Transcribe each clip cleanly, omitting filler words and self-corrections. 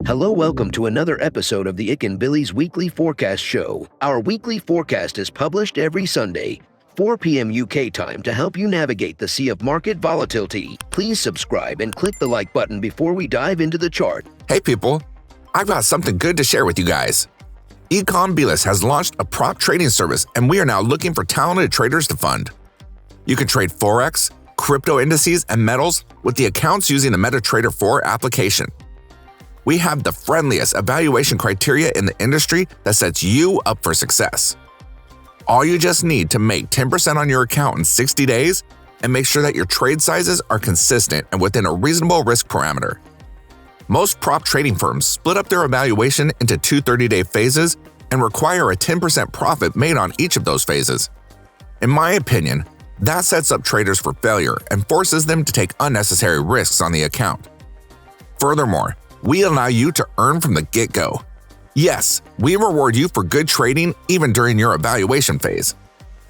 Hello, welcome to another episode of the Ikan Bilis Weekly Forecast Show. Our weekly forecast is published every Sunday, 4 p.m. UK time to help you navigate the sea of market volatility. Please subscribe and click the like button before we dive into the chart. Hey people, I've got something good to share with you guys. Bilis has launched a prop trading service and we are now looking for talented traders to fund. You can trade Forex, crypto indices, and metals with the accounts using the MetaTrader 4 application. We have the friendliest evaluation criteria in the industry that sets you up for success. All you just need to make 10% on your account in 60 days and make sure that your trade sizes are consistent and within a reasonable risk parameter. Most prop trading firms split up their evaluation into two 30-day phases and require a 10% profit made on each of those phases. In my opinion, that sets up traders for failure and forces them to take unnecessary risks on the account. Furthermore, we allow you to earn from the get-go. Yes, we reward you for good trading even during your evaluation phase.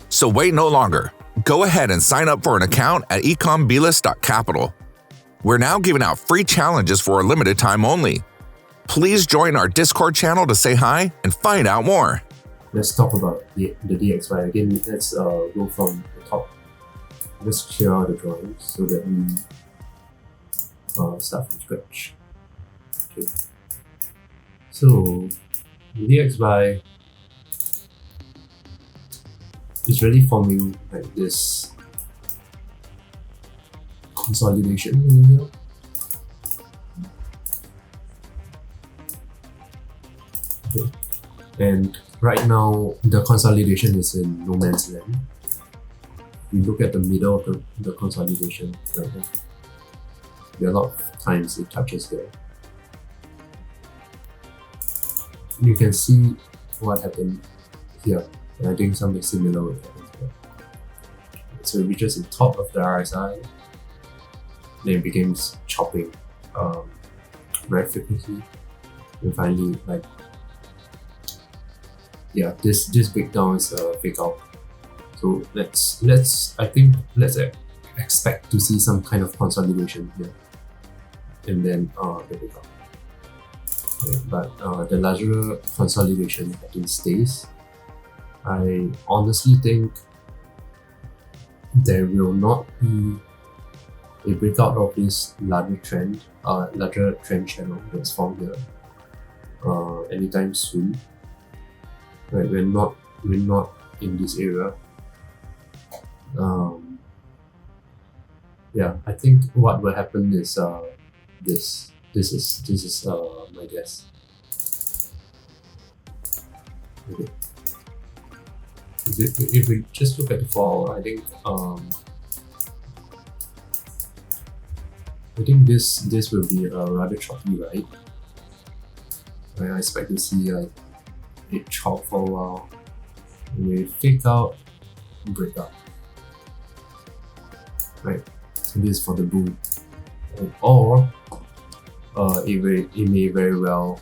So wait no longer. Go ahead and sign up for an account at ikanbilis.capital. We're now giving out free challenges for a limited time only. Please join our Discord channel to say hi and find out more. Let's talk about the DXY again. Let's go from the top. Let's clear out the drawings so that we start from scratch. Okay. So DXY is really forming like this consolidation in here. Okay. And right now the consolidation is in no man's land. We look at the middle of the consolidation right now. There are a lot of times it touches there. You can see what happened here, and I think something similar will happen here. So it reaches the top of the RSI, then it begins chopping very frequently, and finally, this breakdown is a fake out. So let's expect to see some kind of consolidation here, and then the breakout. Okay, but the larger consolidation I think stays. I honestly think there will not be a breakout of this larger trend channel that's formed here anytime soon. Right, we're not in this area. I think what will happen is this is my guess. Okay. If we just look at the fall, I think this will be a rather choppy ride. I expect to see like it chop for a while, we fake out, break up. Right. So this is for the boom, or it may very well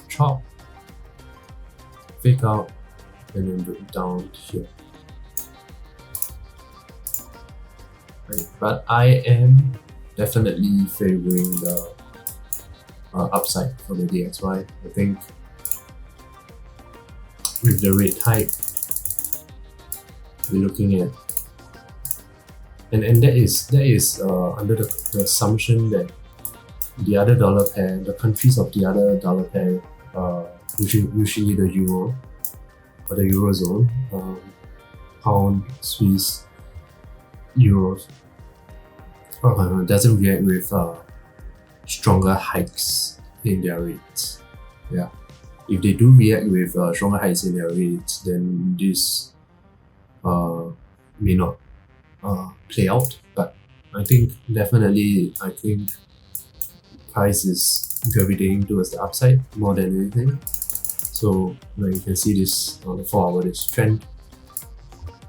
chop, fake out, and then break down here. Right. But I am definitely favoring the upside for the DXY. I think with the rate hike, we're looking at, and that is under the assumption that the other dollar pair, the countries of the other dollar pair, usually the euro or the eurozone, pound, Swiss, euros, doesn't react with stronger hikes in their rates. Yeah, if they do react with stronger hikes in their rates, then this may not play out. But I think price is gravitating towards the upside more than anything. So you can see this on the 4 hour this trend.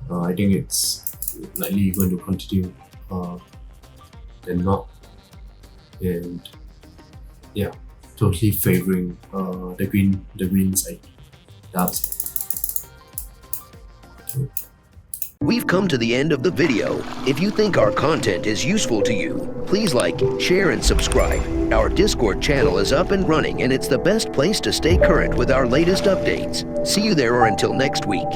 I think it's likely going to continue and not. And yeah, totally favoring the green side, the upside. We've come to the end of the video. If you think our content is useful to you, please like, share, and subscribe. Our Discord channel is up and running, and it's the best place to stay current with our latest updates. See you there, or until next week.